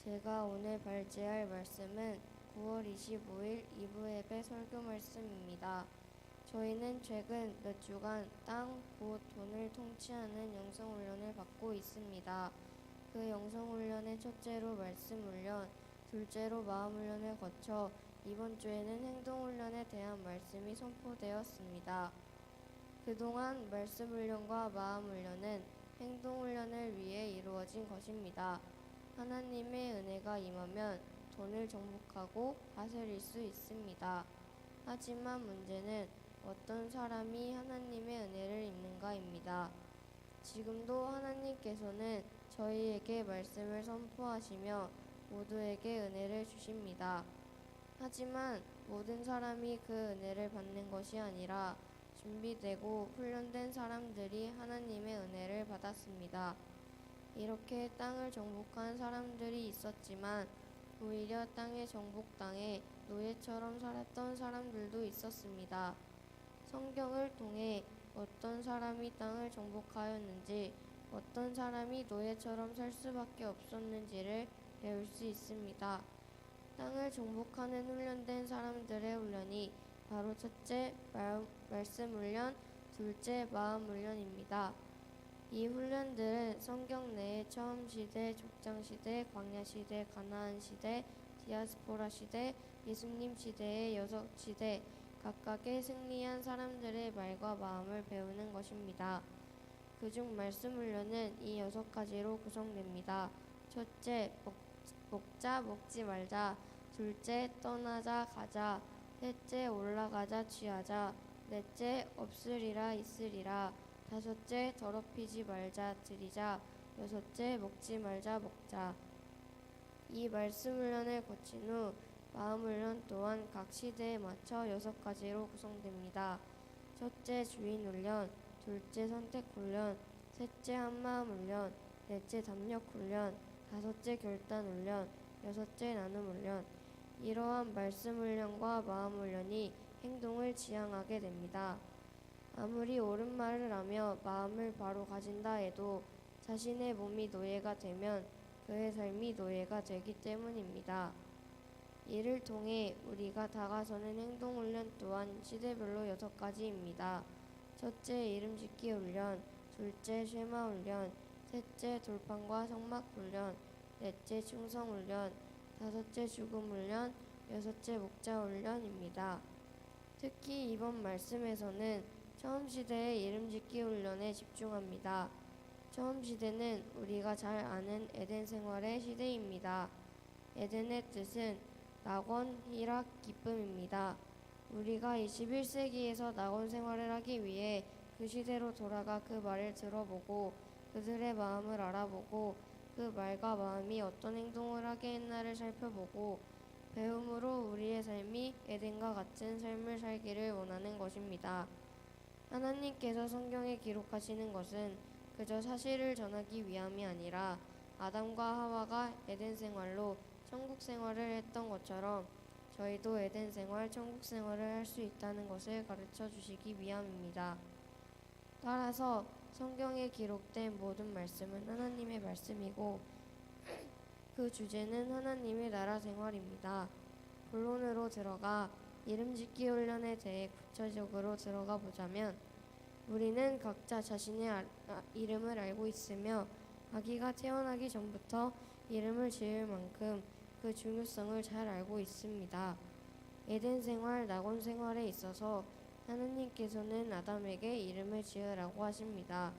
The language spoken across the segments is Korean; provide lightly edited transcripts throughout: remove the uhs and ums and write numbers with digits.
제가 오늘 발제할 말씀은 9월 25일 2부 예배 설교 말씀입니다. 저희는 최근 몇 주간 땅, 곧 돈을 통치하는 영성훈련을 받고 있습니다. 그 영성훈련의 첫째로 말씀훈련, 둘째로 마음훈련을 거쳐 이번 주에는 행동훈련에 대한 말씀이 선포되었습니다. 그동안 말씀훈련과 마음훈련은 행동훈련을 위해 이루어진 것입니다. 하나님의 은혜가 임하면 돈을 정복하고 다스릴 수 있습니다. 하지만 문제는 어떤 사람이 하나님의 은혜를 입는가입니다. 지금도 하나님께서는 저희에게 말씀을 선포하시며 모두에게 은혜를 주십니다. 하지만 모든 사람이 그 은혜를 받는 것이 아니라 준비되고 훈련된 사람들이 하나님의 은혜를 받았습니다. 이렇게 땅을 정복한 사람들이 있었지만 오히려 땅의 정복당에 노예처럼 살았던 사람들도 있었습니다. 성경을 통해 어떤 사람이 땅을 정복하였는지, 어떤 사람이 노예처럼 살 수밖에 없었는지를 배울 수 있습니다. 땅을 정복하는 훈련된 사람들의 훈련이 바로 첫째, 말씀 훈련, 둘째, 마음 훈련입니다. 이 훈련들은 성경 내의 처음 시대, 족장 시대, 광야 시대, 가나안 시대, 디아스포라 시대, 예수님 시대의 6시대 각각의 승리한 사람들의 말과 마음을 배우는 것입니다. 그중 말씀 훈련은 이 6가지로 구성됩니다. 첫째, 먹자, 먹지 말자. 둘째, 떠나자, 가자. 셋째, 올라가자, 취하자. 넷째, 없으리라, 있으리라. 다섯째, 더럽히지 말자, 드리자. 여섯째, 먹지 말자, 먹자. 이 말씀 훈련을 거친 후 마음 훈련 또한 각 시대에 맞춰 6가지로 구성됩니다. 첫째, 주인 훈련. 둘째, 선택 훈련. 셋째, 한마음 훈련. 넷째, 담력 훈련. 다섯째, 결단 훈련. 여섯째, 나눔 훈련. 이러한 말씀 훈련과 마음 훈련이 행동을 지향하게 됩니다. 아무리 옳은 말을 하며 마음을 바로 가진다 해도 자신의 몸이 노예가 되면 그의 삶이 노예가 되기 때문입니다. 이를 통해 우리가 다가서는 행동 훈련 또한 시대별로 6가지입니다. 첫째, 이름 짓기 훈련. 둘째, 쉐마 훈련. 셋째, 돌판과 성막 훈련. 넷째, 충성 훈련. 다섯째, 죽음 훈련. 여섯째, 목자 훈련입니다. 특히 이번 말씀에서는 처음 시대의 이름 짓기 훈련에 집중합니다. 처음 시대는 우리가 잘 아는 에덴 생활의 시대입니다. 에덴의 뜻은 낙원, 희락, 기쁨입니다. 우리가 21세기에서 낙원 생활을 하기 위해 그 시대로 돌아가 그 말을 들어보고 그들의 마음을 알아보고 그 말과 마음이 어떤 행동을 하게 했나를 살펴보고 배움으로 우리의 삶이 에덴과 같은 삶을 살기를 원하는 것입니다. 하나님께서 성경에 기록하시는 것은 그저 사실을 전하기 위함이 아니라 아담과 하와가 에덴 생활로 천국 생활을 했던 것처럼 저희도 에덴 생활, 천국 생활을 할 수 있다는 것을 가르쳐 주시기 위함입니다. 따라서 성경에 기록된 모든 말씀은 하나님의 말씀이고 그 주제는 하나님의 나라 생활입니다. 본론으로 들어가 이름 짓기 훈련에 대해 구체적으로 들어가 보자면 우리는 각자 자신의 이름을 알고 있으며 아기가 태어나기 전부터 이름을 지을 만큼 그 중요성을 잘 알고 있습니다. 에덴 생활, 낙원 생활에 있어서 하나님께서는 아담에게 이름을 지으라고 하십니다.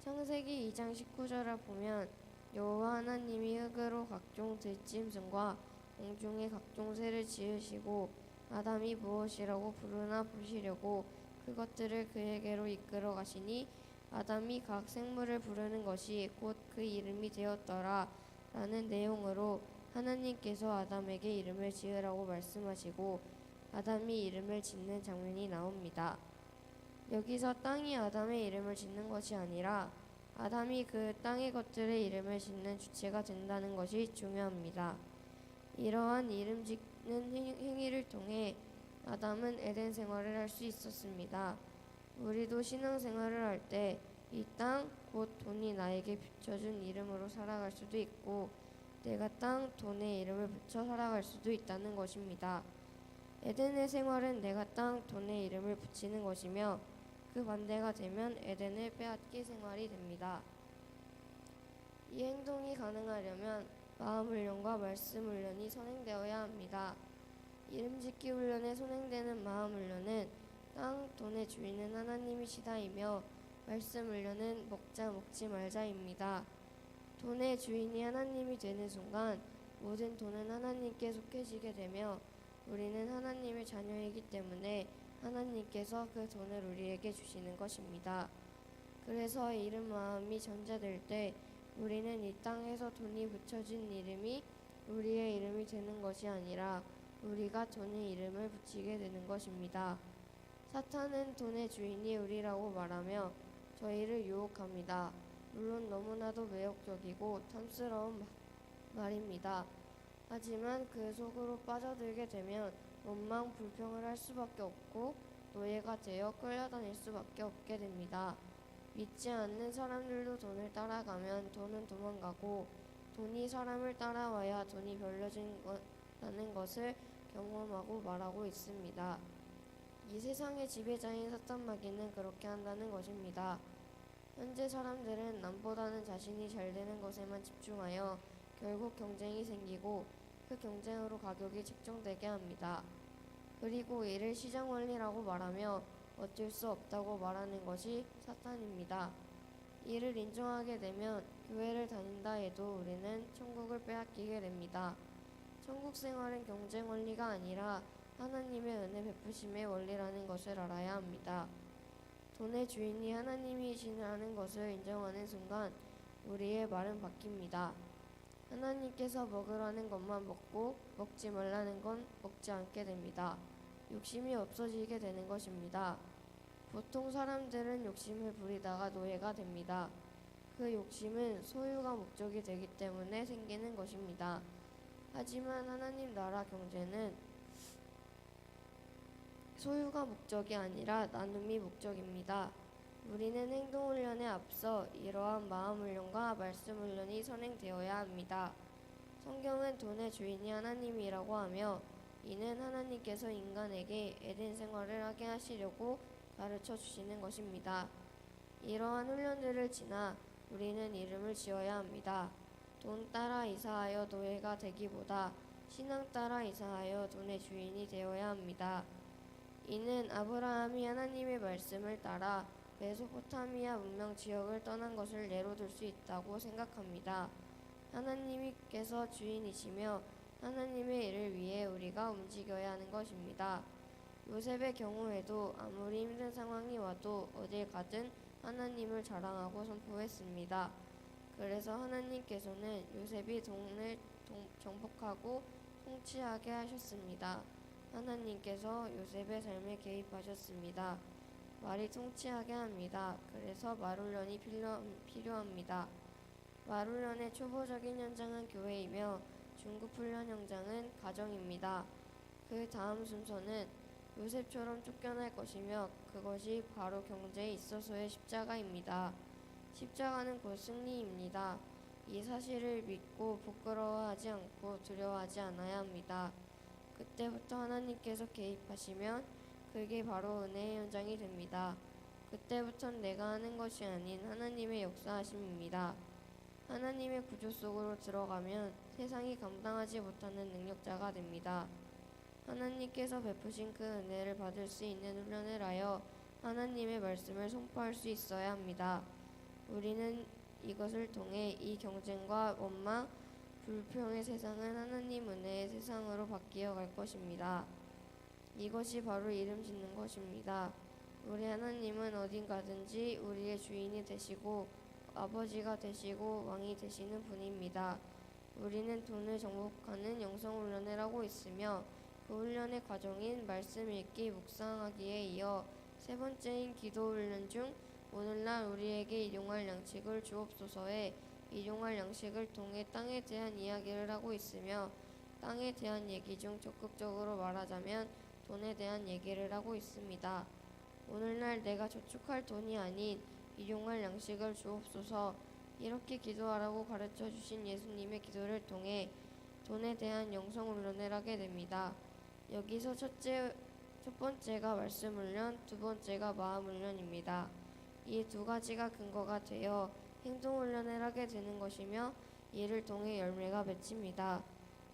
창세기 2장 19절을 보면 여호와 하나님이 흙으로 각종 들짐승과 공중의 각종 새를 지으시고 아담이 무엇이라고 부르나 보시려고 그것들을 그에게로 이끌어 가시니 아담이 각 생물을 부르는 것이 곧 그 이름이 되었더라 라는 내용으로 하나님께서 아담에게 이름을 지으라고 말씀하시고 아담이 이름을 짓는 장면이 나옵니다. 여기서 땅이 아담의 이름을 짓는 것이 아니라 아담이 그 땅의 것들의 이름을 짓는 주체가 된다는 것이 중요합니다. 이러한 이름 짓는 행위를 통해 아담은 에덴 생활을 할 수 있었습니다. 우리도 신앙 생활을 할 때 이 땅, 곧 돈이 나에게 비춰준 이름으로 살아갈 수도 있고 내가 땅, 돈의 이름을 붙여 살아갈 수도 있다는 것입니다. 에덴의 생활은 내가 땅, 돈의 이름을 붙이는 것이며 그 반대가 되면 에덴을 빼앗기 생활이 됩니다. 이 행동이 가능하려면 마음 훈련과 말씀 훈련이 선행되어야 합니다. 이름 짓기 훈련에 선행되는 마음 훈련은 땅, 돈의 주인은 하나님이시다이며 말씀 훈련은 먹자 먹지 말자입니다. 돈의 주인이 하나님이 되는 순간 모든 돈은 하나님께 속해지게 되며 우리는 하나님의 자녀이기 때문에 하나님께서 그 돈을 우리에게 주시는 것입니다. 그래서 이름 마음이 전제될 때 우리는 이 땅에서 돈이 붙여진 이름이 우리의 이름이 되는 것이 아니라 우리가 돈의 이름을 붙이게 되는 것입니다. 사탄은 돈의 주인이 우리라고 말하며 저희를 유혹합니다. 물론 너무나도 매혹적이고 탐스러운 말입니다. 하지만 그 속으로 빠져들게 되면 원망 불평을 할 수밖에 없고 노예가 되어 끌려다닐 수밖에 없게 됩니다. 믿지 않는 사람들도 돈을 따라가면 돈은 도망가고 돈이 사람을 따라와야 돈이 별려진다는 것을 경험하고 말하고 있습니다. 이 세상의 지배자인 사탄 마귀는 그렇게 한다는 것입니다. 현재 사람들은 남보다는 자신이 잘 되는 것에만 집중하여 결국 경쟁이 생기고 그 경쟁으로 가격이 책정되게 합니다. 그리고 이를 시장 원리라고 말하며 어쩔 수 없다고 말하는 것이 사탄입니다. 이를 인정하게 되면 교회를 다닌다 해도 우리는 천국을 빼앗기게 됩니다. 천국 생활은 경쟁 원리가 아니라 하나님의 은혜 베푸심의 원리라는 것을 알아야 합니다. 돈의 주인이 하나님이시라는 것을 인정하는 순간 우리의 말은 바뀝니다. 하나님께서 먹으라는 것만 먹고 먹지 말라는 건 먹지 않게 됩니다. 욕심이 없어지게 되는 것입니다. 보통 사람들은 욕심을 부리다가 노예가 됩니다. 그 욕심은 소유가 목적이 되기 때문에 생기는 것입니다. 하지만 하나님 나라 경제는 소유가 목적이 아니라 나눔이 목적입니다. 우리는 행동 훈련에 앞서 이러한 마음 훈련과 말씀 훈련이 선행되어야 합니다. 성경은 돈의 주인이 하나님이라고 하며 이는 하나님께서 인간에게 에덴 생활을 하게 하시려고 가르쳐 주시는 것입니다. 이러한 훈련들을 지나 우리는 이름을 지어야 합니다. 돈 따라 이사하여 노예가 되기보다 신앙 따라 이사하여 돈의 주인이 되어야 합니다. 이는 아브라함이 하나님의 말씀을 따라 메소포타미아 문명 지역을 떠난 것을 예로 들 수 있다고 생각합니다. 하나님께서 주인이시며 하나님의 일을 위해 우리가 움직여야 하는 것입니다. 요셉의 경우에도 아무리 힘든 상황이 와도 어딜 가든 하나님을 자랑하고 선포했습니다. 그래서 하나님께서는 요셉이 돈을 정복하고 통치하게 하셨습니다. 하나님께서 요셉의 삶에 개입하셨습니다. 말이 통치하게 합니다. 그래서 말 훈련이 필요합니다. 말 훈련의 초보적인 현장은 교회이며 중급 훈련 현장은 가정입니다. 그 다음 순서는 요셉처럼 쫓겨날 것이며 그것이 바로 경제에 있어서의 십자가입니다. 십자가는 곧 승리입니다. 이 사실을 믿고 부끄러워하지 않고 두려워하지 않아야 합니다. 그때부터 하나님께서 개입하시면 그게 바로 은혜의 현장이 됩니다. 그때부터는 내가 하는 것이 아닌 하나님의 역사하심입니다. 하나님의 구조 속으로 들어가면 세상이 감당하지 못하는 능력자가 됩니다. 하나님께서 베푸신 그 은혜를 받을 수 있는 훈련을 하여 하나님의 말씀을 선포할 수 있어야 합니다. 우리는 이것을 통해 이 경쟁과 원망, 불평의 세상은 하나님 은혜의 세상으로 바뀌어 갈 것입니다. 이것이 바로 이름 짓는 것입니다. 우리 하나님은 어딘 가든지 우리의 주인이 되시고 아버지가 되시고 왕이 되시는 분입니다. 우리는 돈을 정복하는 영성 훈련을 하고 있으며 그 훈련의 과정인 말씀 읽기 묵상하기에 이어 세 번째인 기도 훈련 중 오늘날 우리에게 일용할 양식을 주옵소서에 일용할 양식을 통해 땅에 대한 이야기를 하고 있으며 땅에 대한 얘기 중 적극적으로 말하자면 돈에 대한 얘기를 하고 있습니다. 오늘날 내가 저축할 돈이 아닌 일용할 양식을 주옵소서 이렇게 기도하라고 가르쳐 주신 예수님의 기도를 통해 돈에 대한 영성 훈련을 하게 됩니다. 여기서 첫 번째가 말씀 훈련, 두 번째가 마음 훈련입니다. 이 두 가지가 근거가 되어 행동 훈련을 하게 되는 것이며 이를 통해 열매가 맺힙니다.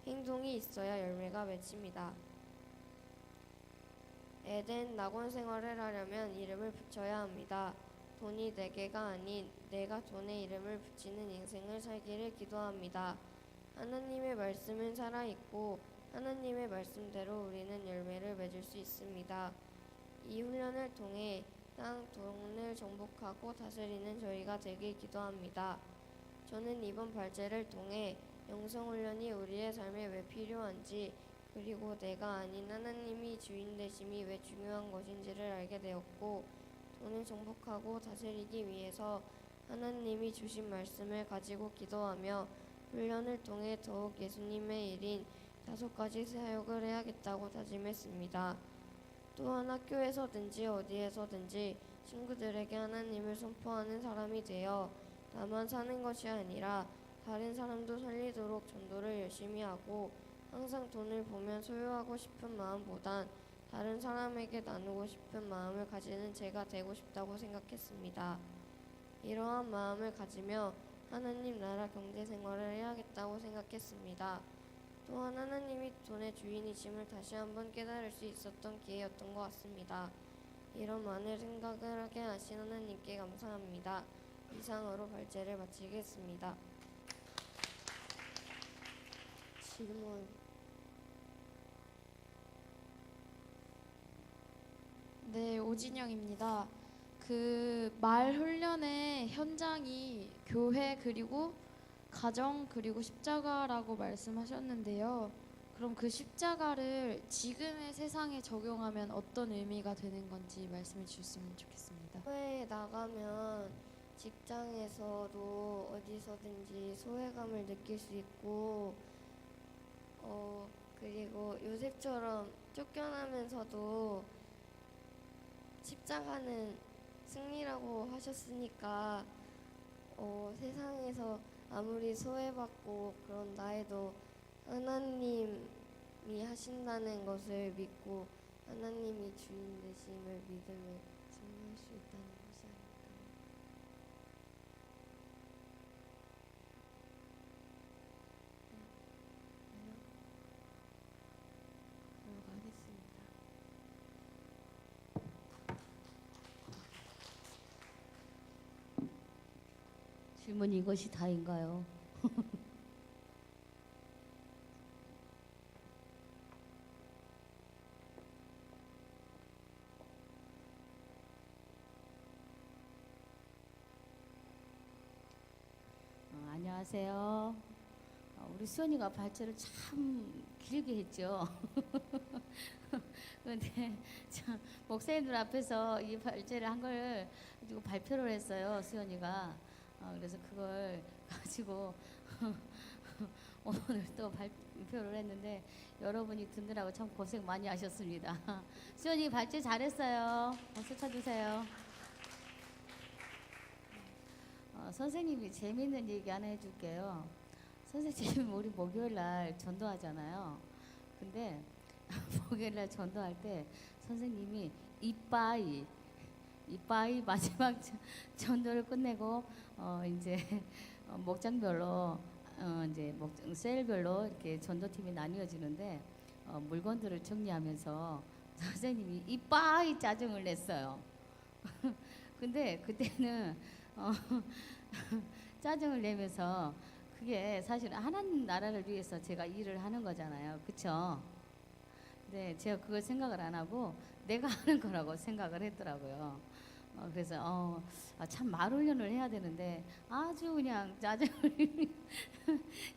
행동이 있어야 열매가 맺힙니다. 에덴 낙원 생활을 하려면 이름을 붙여야 합니다. 돈이 내게가 아닌 내가 돈에 이름을 붙이는 인생을 살기를 기도합니다. 하나님의 말씀은 살아있고 하나님의 말씀대로 우리는 열매를 맺을 수 있습니다. 이 훈련을 통해 땅, 돈을 정복하고 다스리는 저희가 되길 기도합니다. 저는 이번 발제를 통해 영성훈련이 우리의 삶에 왜 필요한지 그리고 내가 아닌 하나님이 주인 되심이 왜 중요한 것인지를 알게 되었고 돈을 정복하고 다스리기 위해서 하나님이 주신 말씀을 가지고 기도하며 훈련을 통해 더욱 예수님의 일인 5가지 사역을 해야겠다고 다짐했습니다. 또한 학교에서든지 어디에서든지 친구들에게 하나님을 선포하는 사람이 되어 나만 사는 것이 아니라 다른 사람도 살리도록 전도를 열심히 하고 항상 돈을 보면 소유하고 싶은 마음보단 다른 사람에게 나누고 싶은 마음을 가지는 제가 되고 싶다고 생각했습니다. 이러한 마음을 가지며 하나님 나라 경제 생활을 해야겠다고 생각했습니다. 또한 하나님이 돈의 주인이심을 다시 한번 깨달을 수 있었던 기회였던 것 같습니다. 이런 많은 생각을 하게 하신 하나님께 감사합니다. 이상으로 발제를 마치겠습니다. 질문. 네, 오진영입니다. 그 말 훈련의 현장이 교회 그리고 가정 그리고 십자가라고 말씀하셨는데요. 그럼 그 십자가를 지금의 세상에 적용하면 어떤 의미가 되는 건지 말씀해 주셨으면 좋겠습니다. 교회에 나가면 직장에서도 어디서든지 소외감을 느낄 수 있고 그리고 요셉처럼 쫓겨나면서도 십자가는 승리라고 하셨으니까 세상에서 아무리 소외받고 그런다 해도 하나님이 하신다는 것을 믿고 하나님이 주인 되심을 믿으면 승리할 수 있다는 것이 아닐까. 그러고 하겠습니다. 질문 이것이 다인가요? 안녕하세요. 우리 수연이가 발제를 참 길게 했죠. 그런데 목사님들 앞에서 이 발제를 한 걸 가지고 발표를 했어요, 수연이가. 그래서 그걸 가지고 오늘 또 발표를 했는데 여러분이 듣느라고 참 고생 많이 하셨습니다. 수연이 발제 잘했어요. 박수 쳐주세요. 선생님이 재미있는 얘기 하나 해줄게요. 선생님 우리 목요일날 전도하잖아요. 근데 목요일날 전도할 때 선생님이 이빠이 마지막 전도를 끝내고 이제 목장별로 이제 셀별로 이렇게 전도팀이 나뉘어지는데 물건들을 정리하면서 선생님이 이빠이 짜증을 냈어요. 근데 그때는 짜증을 내면서 그게 사실 하나님 나라를 위해서 제가 일을 하는 거잖아요. 그쵸? 근데 제가 그걸 생각을 안 하고 내가 하는 거라고 생각을 했더라고요. 그래서 참 말 훈련을 해야 되는데 아주 그냥 짜증을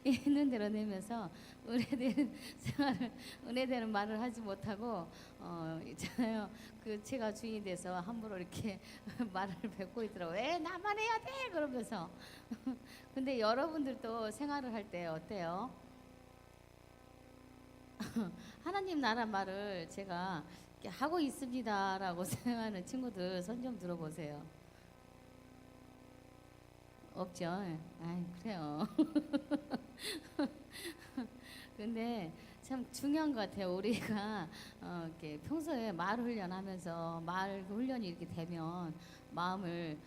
있는 대로 내면서 은혜되는 생활을 은혜되는 말을 하지 못하고 있잖아요. 그 제가 주인이 돼서 함부로 이렇게 말을 뱉고 있더라고요. 왜 나만 해야 돼? 그러면서 근데 여러분들도 생활을 할 때 어때요? 하나님 나라 말을 제가 하고 있습니다라고 생각하는 친구들 손 좀 들어보세요. 없죠. 아이, 그래요. 근데 참 중요한 것 같아요. 우리가 이렇게 평소에 말 훈련하면서 말 훈련이 이렇게 되면 마음을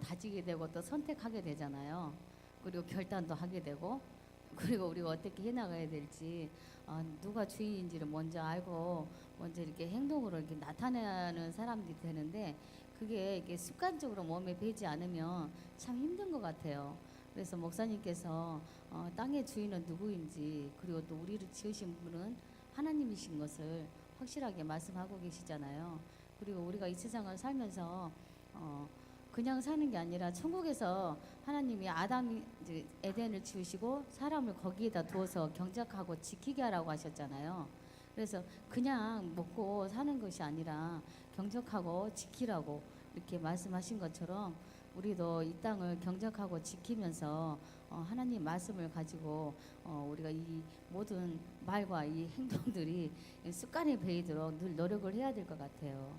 다지게 되고 또 선택하게 되잖아요. 그리고 결단도 하게 되고 그리고 우리가 어떻게 해나가야 될지 누가 주인인지를 먼저 알고 먼저 이렇게 행동으로 이렇게 나타내는 사람들이 되는데 그게 이게 습관적으로 몸에 배지 않으면 참 힘든 것 같아요. 그래서 목사님께서 땅의 주인은 누구인지 그리고 또 우리를 지으신 분은 하나님이신 것을 확실하게 말씀하고 계시잖아요. 그리고 우리가 이 세상을 살면서 그냥 사는 게 아니라 천국에서 하나님이 아담 이제 에덴을 지으시고 사람을 거기에다 두어서 경작하고 지키게 하라고 하셨잖아요. 그래서 그냥 먹고 사는 것이 아니라 경작하고 지키라고 이렇게 말씀하신 것처럼 우리도 이 땅을 경작하고 지키면서 하나님 말씀을 가지고 우리가 이 모든 말과 이 행동들이 습관에 배이도록 늘 노력을 해야 될 것 같아요.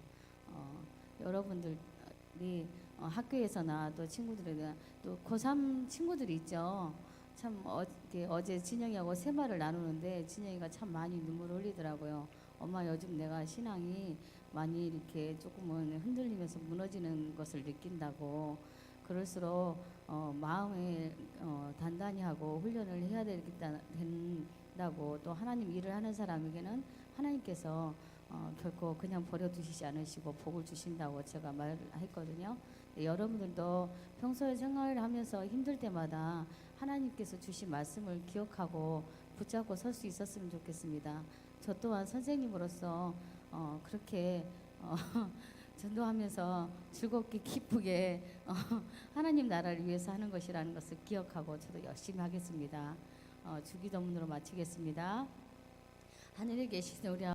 여러분들이 학교에서나 또 친구들이나 또 고3 친구들이 있죠. 참 어제 진영이하고 세마를 나누는데 진영이가 참 많이 눈물을 흘리더라고요. 엄마 요즘 내가 신앙이 많이 이렇게 조금은 흔들리면서 무너지는 것을 느낀다고. 그럴수록 마음에 단단히 하고 훈련을 해야 된다고 또 하나님 일을 하는 사람에게는 하나님께서 결코 그냥 버려두시지 않으시고 복을 주신다고 제가 말했거든요. 여러분들도 평소에 생활을 하면서 힘들 때마다 하나님께서 주신 말씀을 기억하고 붙잡고 설 수 있었으면 좋겠습니다. 저 또한 선생님으로서 그렇게 전도하면서 즐겁게 기쁘게 하나님 나라를 위해서 하는 것이라는 것을 기억하고 저도 열심히 하겠습니다. 주기도문으로 마치겠습니다. 하늘에 계신 우리